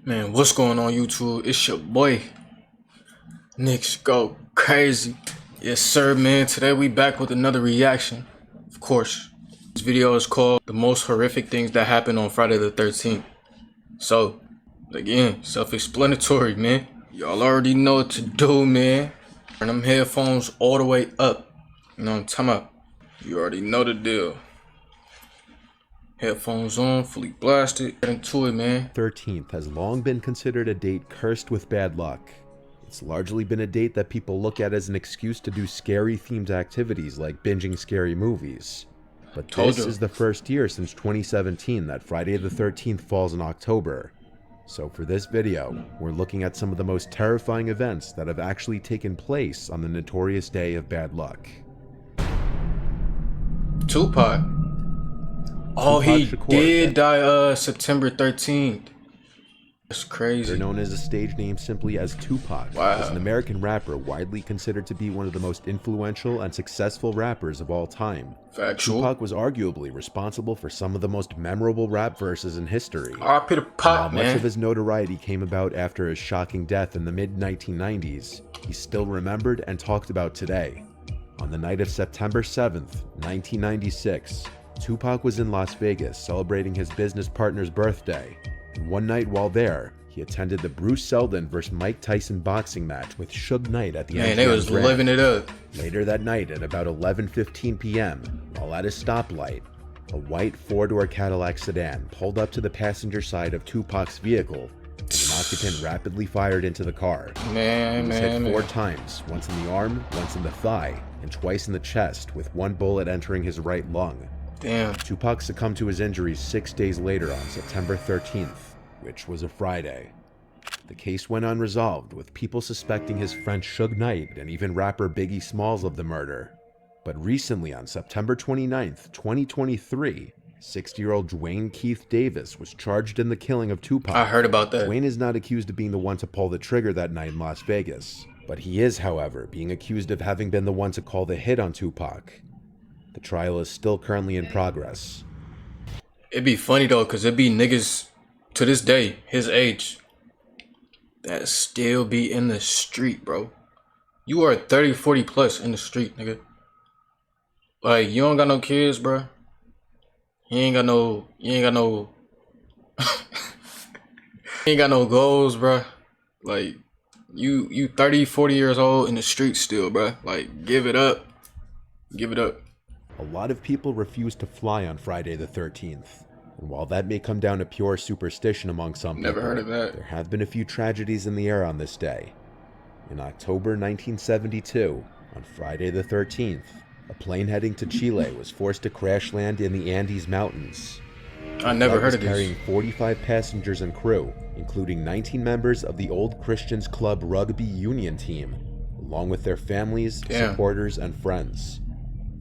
Man, what's going on YouTube? It's your boy, NixGoKrazy. Yes sir, man. Today we back with another reaction. Of course, this video is called The Most Horrific Things That Happened on Friday the 13th. So, again, self-explanatory, man. Y'all already know what to do, man. Turn them headphones all the way up. You know what I'm talking about? You already know the deal. Headphones on, fully blasted. Get into it, man. 13th has long been considered a date cursed with bad luck. It's largely been a date that people look at as an excuse to do scary themed activities like binging scary movies. But this is the first year since 2017 that Friday the 13th falls in October. So for this video, we're looking at some of the most terrifying events that have actually taken place on the notorious day of bad luck. Tupac. Oh, he did die September 13th. That's crazy. They're known as a stage name simply as Tupac. Wow. As an American rapper widely considered to be one of the most influential and successful rappers of all time. Factual. Tupac was arguably responsible for some of the most memorable rap verses in history. R.I.P. to Pac, man. Much of his notoriety came about after his shocking death in the mid-1990s, he's still remembered and talked about today. On the night of September 7th, 1996, Tupac was in Las Vegas celebrating his business partner's birthday, and one night while there, he attended the Bruce Seldon vs. Mike Tyson boxing match with Suge Knight at the Man, they was living it up. Later that night at about 11:15 p.m., while at a stoplight, a white four-door Cadillac sedan pulled up to the passenger side of Tupac's vehicle, and an occupant rapidly fired into the car. He was hit four times, once in the arm, once in the thigh, and twice in the chest, with one bullet entering his right lung. Damn. Tupac succumbed to his injuries 6 days later on September 13th, which was a Friday. The case went unresolved, with people suspecting his friend Suge Knight and even rapper Biggie Smalls of the murder. But recently on September 29th, 2023, 60-year-old Dwayne Keith Davis was charged in the killing of Tupac. I heard about that. Dwayne is not accused of being the one to pull the trigger that night in Las Vegas, but he is, however, being accused of having been the one to call the hit on Tupac. The trial is still currently in progress. It'd be funny though, cause it'd be niggas to this day, his age, that still be in the street, bro. You are 30, 40 plus in the street, nigga. Like, you don't got no kids, bro. You ain't got no you ain't got no goals, bro. Like, you 30, 40 years old in the street still, bro. Like, give it up. Give it up. A lot of people refuse to fly on Friday the 13th, and while that may come down to pure superstition among some people, heard of that. There have been a few tragedies in the air on this day. In October 1972, on Friday the 13th, a plane heading to Chile was forced to crash land in the Andes Mountains. I never heard of this. Carrying 45 passengers and crew, including 19 members of the Old Christians Club rugby union team, along with their families, supporters, and friends.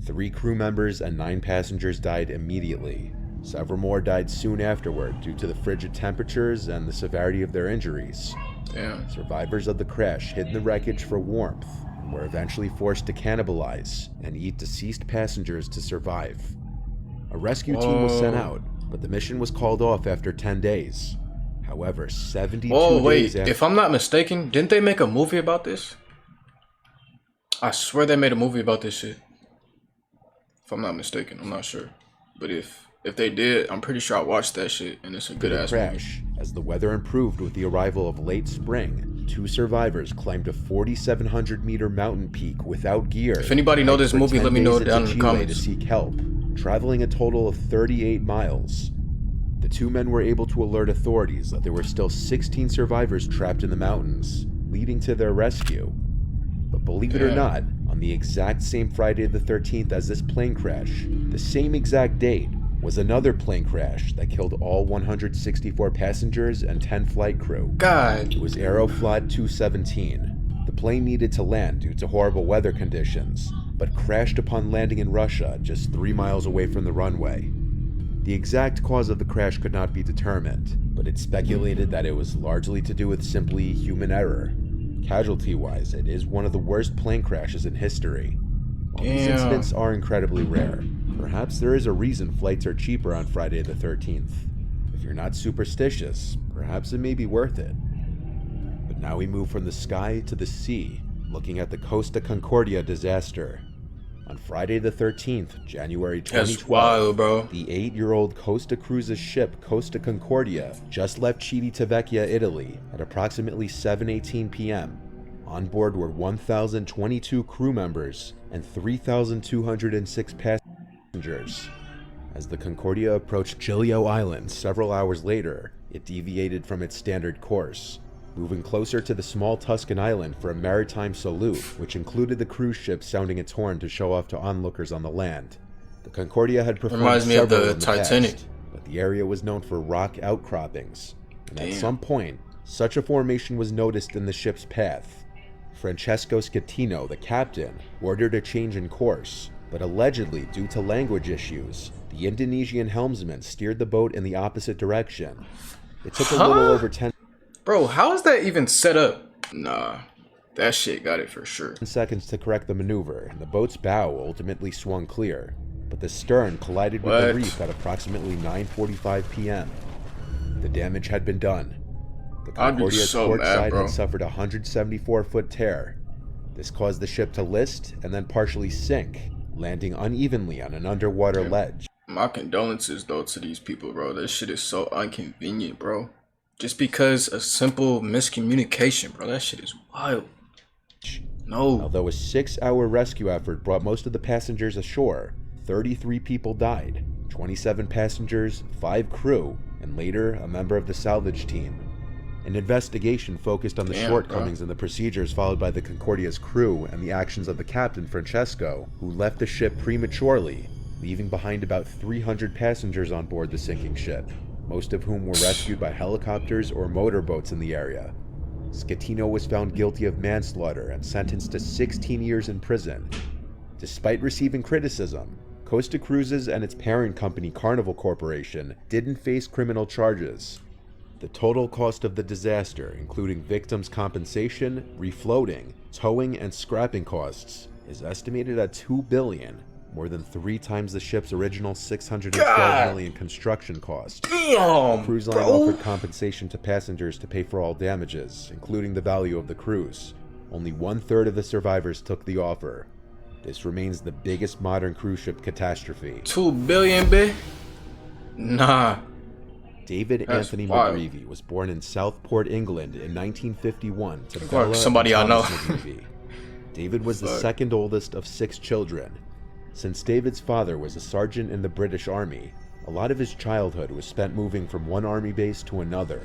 3 crew members and 9 passengers died immediately. Several more died soon afterward due to the frigid temperatures and the severity of their injuries. Survivors of the crash hid in the wreckage for warmth and were eventually forced to cannibalize and eat deceased passengers to survive. A rescue team was sent out, but the mission was called off after 10 days. However, 72 days after— if I'm not mistaken, didn't they make a movie about this? I swear they made a movie about this shit. If I'm not mistaken, I'm not sure. But if they did, I'm pretty sure I watched that shit, and it's a good ass crash. movie. As the weather improved with the arrival of late spring, 2 survivors climbed a 4,700-meter mountain peak without gear. If anybody know this movie, let me know down in the comments. To seek help, traveling a total of 38 miles. The 2 men were able to alert authorities that there were still 16 survivors trapped in the mountains, leading to their rescue. But believe it or not, on the exact same Friday the 13th as this plane crash, the same exact date, was another plane crash that killed all 164 passengers and 10 flight crew. God. It was Aeroflot 217. The plane needed to land due to horrible weather conditions, but crashed upon landing in Russia just 3 miles away from the runway. The exact cause of the crash could not be determined, but it's speculated that it was largely to do with simply human error. Casualty-wise, it is one of the worst plane crashes in history. While these incidents are incredibly rare, perhaps there is a reason flights are cheaper on Friday the 13th. If you're not superstitious, perhaps it may be worth it. But now we move from the sky to the sea, looking at the Costa Concordia disaster. On Friday the 13th, January 2012, That's wild, bro. The 8-year-old Costa Cruises ship Costa Concordia just left Civitavecchia, Italy at approximately 7:18 p.m. On board were 1,022 crew members and 3,206 passengers. As the Concordia approached Giglio Island several hours later, it deviated from its standard course, moving closer to the small Tuscan island for a maritime salute, which included the cruise ship sounding its horn to show off to onlookers on the land. The Concordia had performed Reminds me of several the in the Titanic. past, but the area was known for rock outcroppings, and at some point, such a formation was noticed in the ship's path. Francesco Schettino, the captain, ordered a change in course, but allegedly, due to language issues, the Indonesian helmsman steered the boat in the opposite direction. It took a little over 10 Bro, how is that even set up? Nah, that shit got it for sure. seconds to correct the maneuver, and the boat's bow ultimately swung clear, but the stern collided with the reef at approximately 9:45 p.m. The damage had been done. The Concordia's port side had suffered a 174-foot tear. This caused the ship to list and then partially sink, landing unevenly on an underwater ledge. My condolences, though, to these people, bro. This shit is so inconvenient, bro. Just because a simple miscommunication, bro. That shit is wild. No. Although a 6-hour rescue effort brought most of the passengers ashore, 33 people died, 27 passengers, 5 crew, and later a member of the salvage team. An investigation focused on the shortcomings in the procedures followed by the Concordia's crew and the actions of the captain, Francesco, who left the ship prematurely, leaving behind about 300 passengers on board the sinking ship, most of whom were rescued by helicopters or motorboats in the area. Schettino was found guilty of manslaughter and sentenced to 16 years in prison. Despite receiving criticism, Costa Cruises and its parent company Carnival Corporation didn't face criminal charges. The total cost of the disaster, including victims' compensation, refloating, towing, and scrapping costs, is estimated at $2 billion, more than 3 times the ship's original $612 million construction cost. Damn, the cruise line offered compensation to passengers to pay for all damages, including the value of the cruise. Only 1/3 of the survivors took the offer. This remains the biggest modern cruise ship catastrophe. $2 billion, bitch? Nah. David Anthony McGreevy was born in Southport, England in 1951 to Bella somebody I know. McGreevy. David was the second oldest of 6 children. Since David's father was a sergeant in the British Army, a lot of his childhood was spent moving from one army base to another.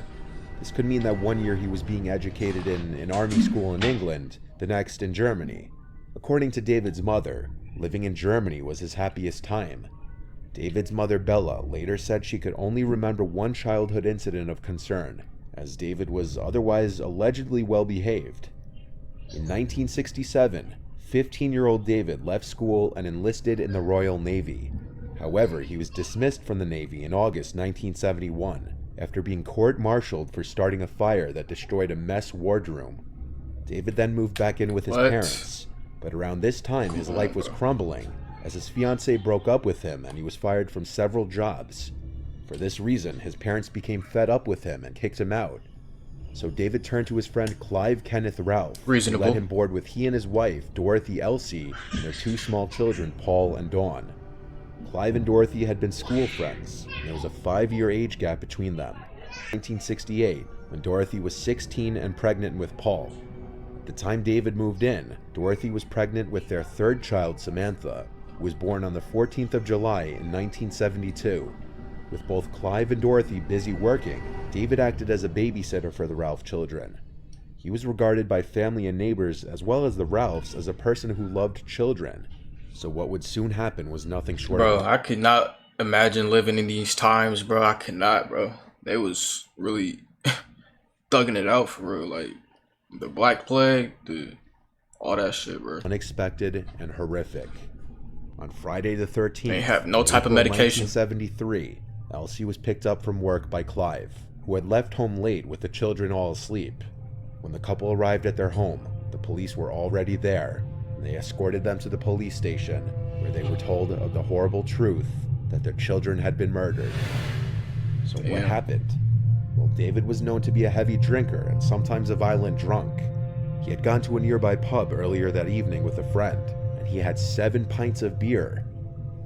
This could mean that one year he was being educated in an army school in England, the next in Germany. According to David's mother, living in Germany was his happiest time. David's mother, Bella, later said she could only remember one childhood incident of concern, as David was otherwise allegedly well behaved. In 1967, 15-year-old David left school and enlisted in the Royal Navy. However, he was dismissed from the Navy in August 1971 after being court-martialed for starting a fire that destroyed a mess wardroom. David then moved back in with his parents, but around this time his life was crumbling as his fiancée broke up with him and he was fired from several jobs. For this reason, his parents became fed up with him and kicked him out. So David turned to his friend Clive Kenneth Ralph, who let him board with he and his wife, Dorothy Elsie, and their 2 small children, Paul and Dawn. Clive and Dorothy had been school friends, and there was a 5-year age gap between them. In 1968, when Dorothy was 16 and pregnant with Paul. At the time David moved in, Dorothy was pregnant with their 3rd child, Samantha, who was born on the 14th of July in 1972. With both Clive and Dorothy busy working, David acted as a babysitter for the Ralph children. He was regarded by family and neighbors as well as the Ralphs as a person who loved children. So what would soon happen was nothing short of... Bro, I could not imagine living in these times, bro. I could not, bro. They was really thugging it out for real. Like, the Black Plague, all that shit, bro. Unexpected and horrific. On Friday the 13th, they have no type of medication. 1973, Elsie was picked up from work by Clive, who had left home late with the children all asleep. When the couple arrived at their home, the police were already there, and they escorted them to the police station, where they were told of the horrible truth that their children had been murdered. So what happened? Well, David was known to be a heavy drinker and sometimes a violent drunk. He had gone to a nearby pub earlier that evening with a friend, and he had 7 pints of beer.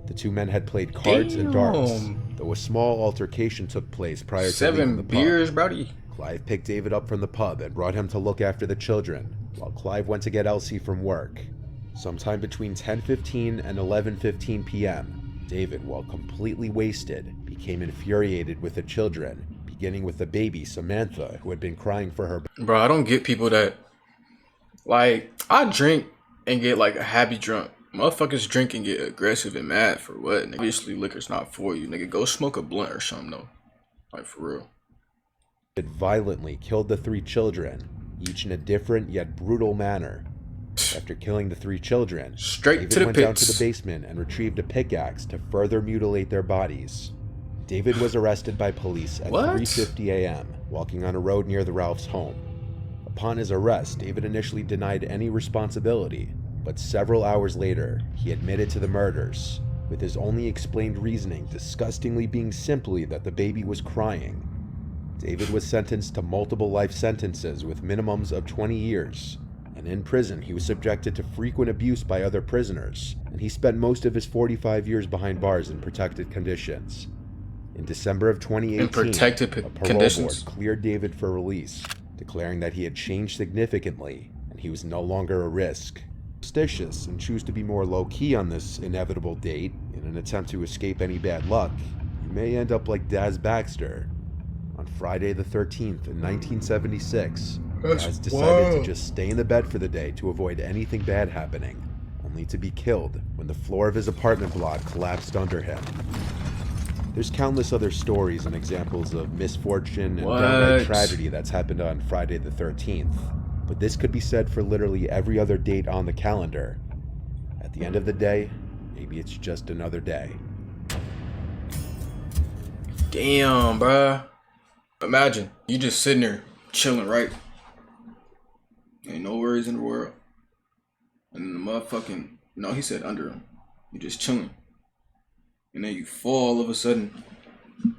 The two men had played cards and darts, though a small altercation took place prior to leaving the pub. 7 beers, buddy. Clive picked David up from the pub and brought him to look after the children, while Clive went to get Elsie from work. Sometime between 10:15 and 11:15 p.m., David, while completely wasted, became infuriated with the children, beginning with the baby, Samantha, who had been crying for her. Bro, I don't get people that, like, I drink and get, like, a happy drunk. Motherfuckers drink and get aggressive and mad for what? Nigga, obviously, liquor's not for you. Nigga, go smoke a blunt or something, though. Like, for real. It violently killed the 3 children, each in a different yet brutal manner. After killing the 3 children, David went down to the basement and retrieved a pickaxe to further mutilate their bodies. David was arrested by police at 3:50 a.m., walking on a road near the Ralphs' home. Upon his arrest, David initially denied any responsibility, but several hours later, he admitted to the murders, with his only explained reasoning disgustingly being simply that the baby was crying. David was sentenced to multiple life sentences with minimums of 20 years, and in prison he was subjected to frequent abuse by other prisoners, and he spent most of his 45 years behind bars in protected conditions. In December of 2018, a parole board cleared David for release, declaring that he had changed significantly and he was no longer a risk. Superstitious and choose to be more low-key on this inevitable date in an attempt to escape any bad luck, you may end up like Daz Baxter. On Friday the 13th in 1976, Daz decided to just stay in the bed for the day to avoid anything bad happening, only to be killed when the floor of his apartment block collapsed under him. There's countless other stories and examples of misfortune and downright tragedy that's happened on Friday the 13th, but this could be said for literally every other date on the calendar. At the end of the day, maybe it's just another day. Damn, bruh. Imagine, you just sitting there, chilling, right? Ain't no worries in the world. And then the motherfucking, no, he said under him. You just chilling. And then you fall all of a sudden.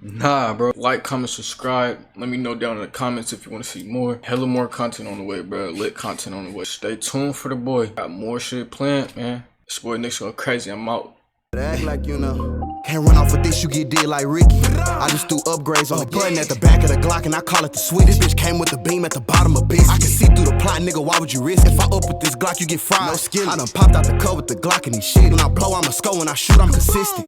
Nah, bro. Like, comment, subscribe. Let me know down in the comments if you want to see more. Hella more content on the way, bro. Lit content on the way. Stay tuned for the boy. Got more shit planned, man. It's your boy NixGoKrazy. I'm out. Act like you know. Can't run off with this, you get dead like Ricky. I just threw upgrades on the button at the back of the Glock and I call it the switch. This bitch came with the beam at the bottom of bitch. I can see through the plot, nigga, why would you risk? If I up with this Glock, you get fried. No skill. I done popped out the cut with the Glock and these shit. When I blow, I'm a skull. When I shoot, I'm consistent.